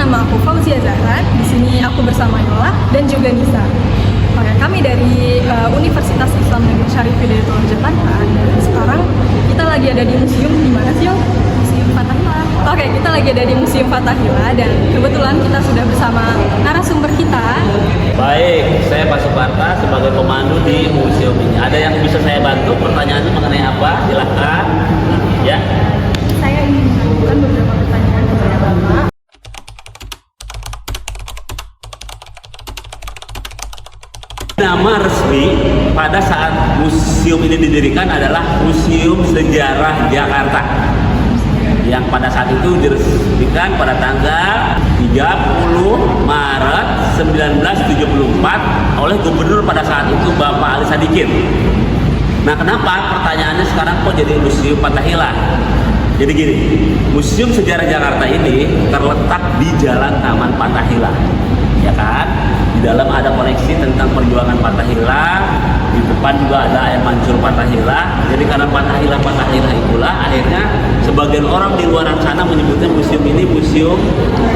nama aku Fauzia Zahra. Di sini aku bersama Yola dan juga Nisa. Oke, kami dari Universitas Islam Negeri Syarif Hidayatullah Jakarta. Dan sekarang kita lagi ada di museum di mana sih, Yo? Museum Fathahillah. Oke, kita lagi ada di Museum Fathahillah dan kebetulan kita sudah bersama narasumber kita. Baik, saya Pak Suparta sebagai pemandu di museum ini. Ada yang bisa saya bantu? Pertanyaannya mengenai apa? Silahkan. Ya. Saya ingin mengajukan beberapa pertanyaan kepada Bapak. Nama resmi pada saat museum ini didirikan adalah Museum Sejarah Jakarta, yang pada saat itu diresmikan pada tanggal 30 Maret 1974 oleh gubernur pada saat itu Bapak Ali Sadikin. Nah, kenapa pertanyaannya sekarang kok jadi Museum Fathahillah? Jadi gini, Museum Sejarah Jakarta ini terletak di Jalan Taman Fathahillah, ya kan? Di dalam ada koleksi tentang perjuangan Fathahillah, di depan juga ada air mancur Fathahillah. Jadi karena Fathahillah itulah akhirnya sebagian orang di luar sana menyebutnya museum ini Museum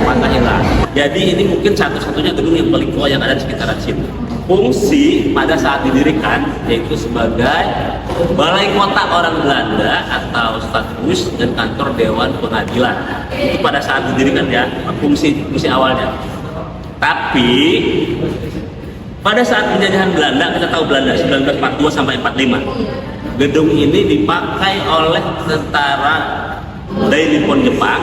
Fathahillah. Jadi ini mungkin satu-satunya gedung yang paling tua yang ada di sekitaran sini. Fungsi pada saat didirikan yaitu sebagai balai kota orang Belanda atau status dan kantor Dewan Pengadilan. Itu pada saat didirikan ya, fungsi awalnya. Tapi pada saat penjajahan Belanda, kita tahu Belanda 1942 sampai 45, gedung ini dipakai oleh tentara Dai Nippon Jepang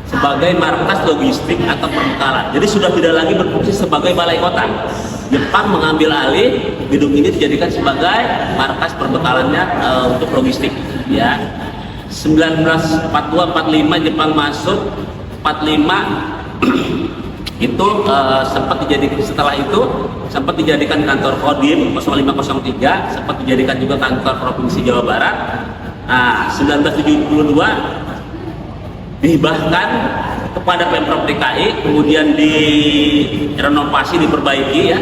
sebagai markas logistik atau perbekalan. Jadi sudah tidak lagi berfungsi sebagai balai kota. Jepang mengambil alih gedung ini dijadikan sebagai markas perbekalannya untuk logistik. Ya, 1942-45 Jepang masuk, 45 itu sempat dijadikan, setelah itu sempat dijadikan kantor Kodim 0503, sempat dijadikan juga kantor Provinsi Jawa Barat. Nah, 1972 dihibahkan kepada Pemprov DKI, kemudian direnovasi, diperbaiki ya,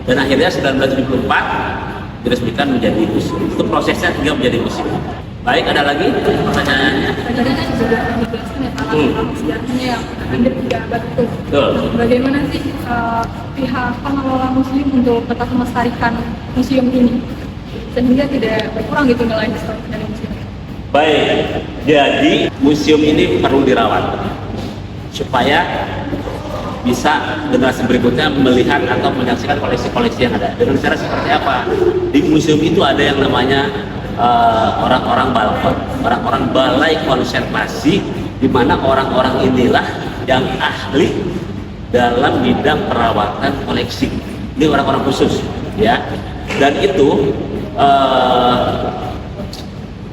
dan akhirnya 1974 diresmikan menjadi museum. Itu prosesnya hingga menjadi museum. Baik, ada lagi pertanyaannya? Tadi kan sudah dijelaskan ya kalau sejarahnya yang ada 3 abad itu. Betul. Bagaimana sih pihak pengelola museum untuk tetap melestarikan museum ini sehingga tidak berkurang gitu nilai historis dari museum? Baik, jadi museum ini perlu dirawat supaya bisa generasi berikutnya melihat atau menyaksikan koleksi-koleksi yang ada. Dengan cara seperti apa? Di museum itu ada yang namanya orang-orang balkon, orang-orang balai konservasi, di mana orang-orang inilah yang ahli dalam bidang perawatan koleksi. Ini orang-orang khusus, ya. Dan itu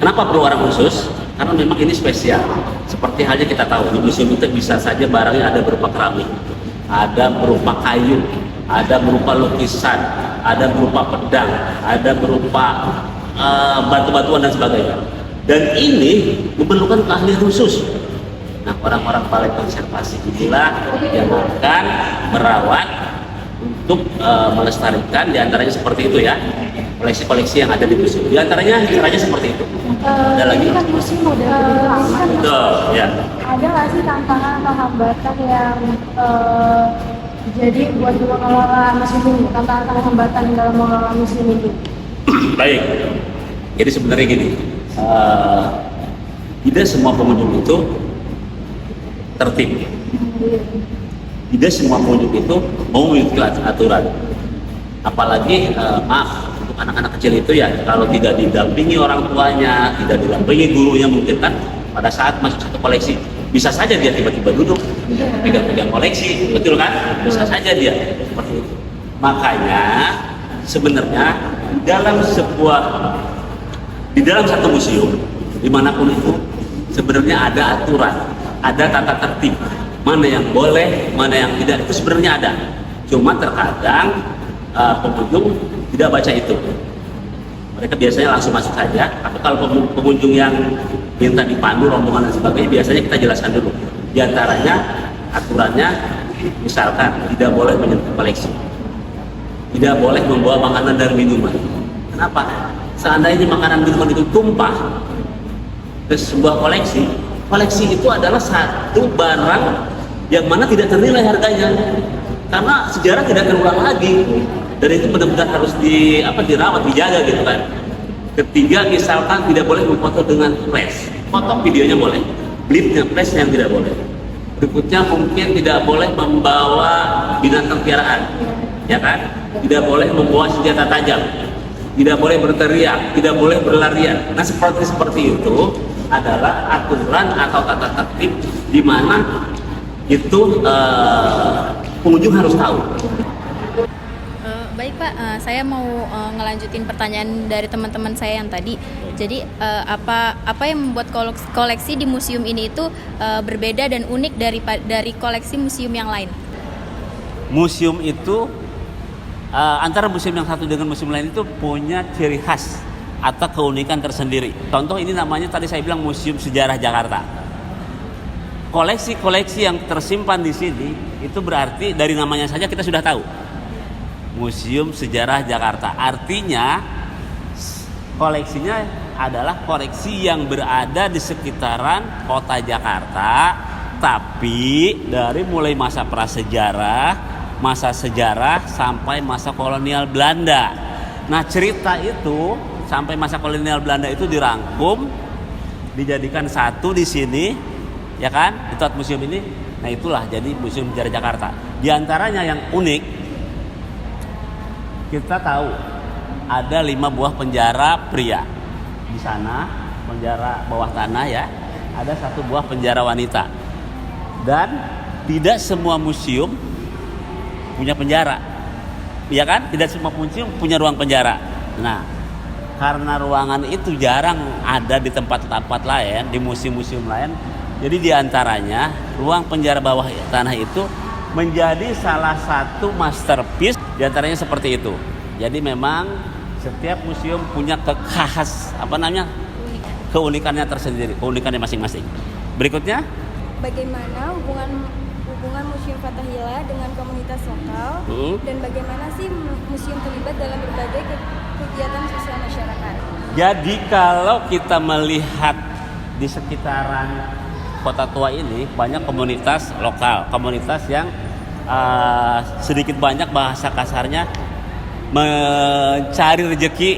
kenapa perlu orang khusus? Karena memang ini spesial. Seperti halnya kita tahu di museum itu bisa saja barangnya ada berupa keramik, ada berupa kayu, ada berupa lukisan, ada berupa pedang, ada berupa batu-batuan dan sebagainya. Dan ini memerlukan keahlian khusus. Nah, orang-orang balai konservasi inilah yang akan merawat untuk melestarikan, diantaranya seperti itu ya, koleksi-koleksi yang ada di museum. Diantaranya caranya seperti itu. Ada lagi? Kan museum udah lama. Betul, ya. Ada nggak sih tantangan atau hambatan yang jadi buat mengelola museum ini? Tantangan atau hambatan dalam mengelola museum ini? Baik, jadi sebenarnya gini, tidak semua pengunjung itu tertib, tidak semua pengunjung itu mau mengikuti aturan, apalagi maaf, untuk anak-anak kecil itu ya, kalau tidak didampingi orang tuanya, tidak didampingi gurunya, mungkin kan pada saat masuk satu koleksi bisa saja dia tiba-tiba duduk pegang-pegang koleksi, betul kan? Bisa saja dia seperti itu. Makanya sebenarnya di dalam satu museum dimanapun itu sebenarnya ada aturan, ada tata tertib, mana yang boleh, mana yang tidak, itu sebenarnya ada. Cuma terkadang pengunjung tidak baca itu, mereka biasanya langsung masuk saja. Tapi kalau pengunjung yang minta dipandu rombongan dan sebagainya, biasanya kita jelaskan dulu. Di antaranya aturannya, misalkan tidak boleh menyentuh koleksi, tidak boleh membawa makanan dan minuman. Kenapa? Seandainya makanan minuman itu tumpah ke sebuah koleksi, koleksi itu adalah satu barang yang mana tidak ternilai harganya karena sejarah tidak terulang lagi, dan itu benar-benar harus dirawat, dijaga gitu kan. Ketiga, misalkan tidak boleh memfoto dengan flash, foto videonya boleh, blipnya flash yang tidak boleh. Berikutnya mungkin tidak boleh membawa binatang piaraan, ya kan? Tidak boleh membawa senjata tajam, tidak boleh berteriak, tidak boleh berlarian. Nah seperti itu adalah aturan atau tata tertib di mana itu pengunjung harus tahu. Baik Pak, saya mau ngelanjutin pertanyaan dari teman-teman saya yang tadi. Jadi apa yang membuat koleksi di museum ini itu berbeda dan unik dari koleksi museum yang lain? Museum itu antara museum yang satu dengan museum lain itu punya ciri khas atau keunikan tersendiri. Contoh ini namanya tadi saya bilang Museum Sejarah Jakarta. Koleksi-koleksi yang tersimpan di sini itu berarti dari namanya saja kita sudah tahu. Museum Sejarah Jakarta. Artinya koleksinya adalah koleksi yang berada di sekitaran kota Jakarta, tapi dari mulai masa prasejarah, masa sejarah sampai masa kolonial Belanda. Nah, cerita itu sampai masa kolonial Belanda itu dirangkum, dijadikan satu di sini, ya kan? Itu museum ini. Nah, itulah jadi Museum Sejarah Jakarta. Di antaranya yang unik, kita tahu ada 5 buah penjara pria di sana, penjara bawah tanah ya. Ada 1 buah penjara wanita. Dan tidak semua museum punya penjara, ya kan? Tidak semua museum punya ruang penjara. Nah, karena ruangan itu jarang ada di tempat-tempat lain, di museum-museum lain, jadi diantaranya ruang penjara bawah tanah itu menjadi salah satu masterpiece. Diantaranya seperti itu. Jadi memang setiap museum punya keunikannya tersendiri, keunikannya masing-masing. Berikutnya, bagaimana hubungan Museum Fathahillah dengan komunitas lokal dan bagaimana sih museum terlibat dalam berbagai kegiatan sosial masyarakat? jadi kalau kita melihat di sekitaran Kota Tua ini banyak komunitas lokal, komunitas yang sedikit banyak bahasa kasarnya mencari rezeki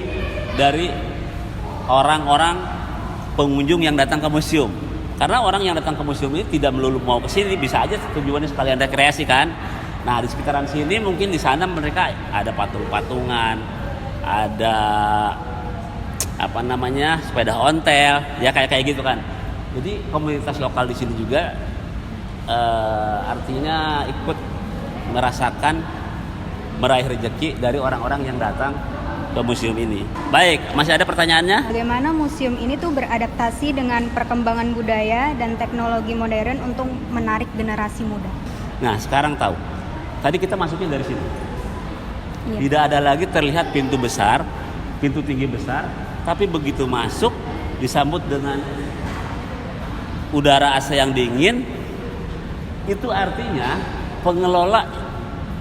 dari orang-orang pengunjung yang datang ke museum. Karena orang yang datang ke museum ini tidak melulu mau ke sini, bisa aja tujuannya sekalian rekreasi kan. Nah, di sekitaran sini mungkin di sana mereka ada patung-patungan, ada sepeda ontel, ya kayak gitu kan. Jadi komunitas lokal di sini juga artinya ikut merasakan meraih rezeki dari orang-orang yang datang ke museum ini. Baik, masih ada pertanyaannya? Bagaimana museum ini tuh beradaptasi dengan perkembangan budaya dan teknologi modern untuk menarik generasi muda? Nah, sekarang tahu. Tadi kita masuknya dari sini. Iya. Tidak ada lagi terlihat pintu besar, pintu tinggi besar, tapi begitu masuk disambut dengan udara AC yang dingin. Itu artinya pengelola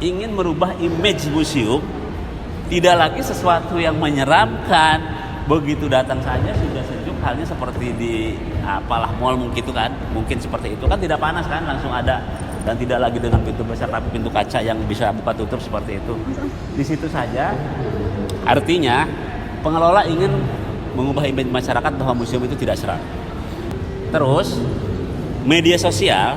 ingin merubah image museum, tidak lagi sesuatu yang menyeramkan. Begitu datang saja sudah sejuk, halnya seperti di mall mungkin itu kan, mungkin seperti itu kan, tidak panas kan, langsung ada. Dan tidak lagi dengan pintu besar tapi pintu kaca yang bisa buka tutup seperti itu. Di situ saja artinya pengelola ingin mengubah image masyarakat bahwa museum itu tidak seram. Terus media sosial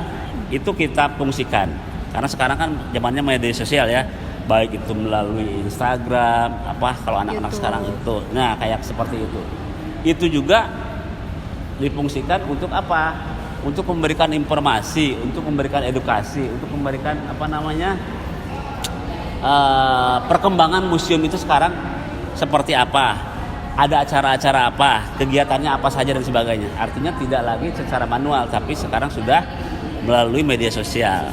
itu kita fungsikan, karena sekarang kan zamannya media sosial ya, baik itu melalui Instagram, kalau anak-anak sekarang itu. Nah, kayak seperti itu. Itu juga difungsikan untuk apa? Untuk memberikan informasi, untuk memberikan edukasi, untuk memberikan perkembangan museum itu sekarang seperti apa, ada acara-acara apa, kegiatannya apa saja dan sebagainya. Artinya tidak lagi secara manual, tapi sekarang sudah melalui media sosial.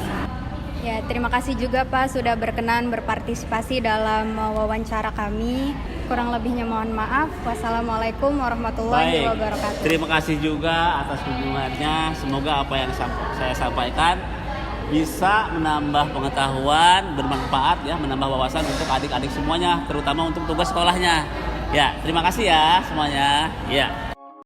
Ya, terima kasih juga Pak sudah berkenan berpartisipasi dalam wawancara kami. Kurang lebihnya mohon maaf. Wassalamualaikum warahmatullahi wabarakatuh. Terima kasih juga atas kunjungannya. Semoga apa yang saya sampaikan bisa menambah pengetahuan, bermanfaat ya, menambah wawasan untuk adik-adik semuanya, terutama untuk tugas sekolahnya. Ya, terima kasih ya semuanya. Ya.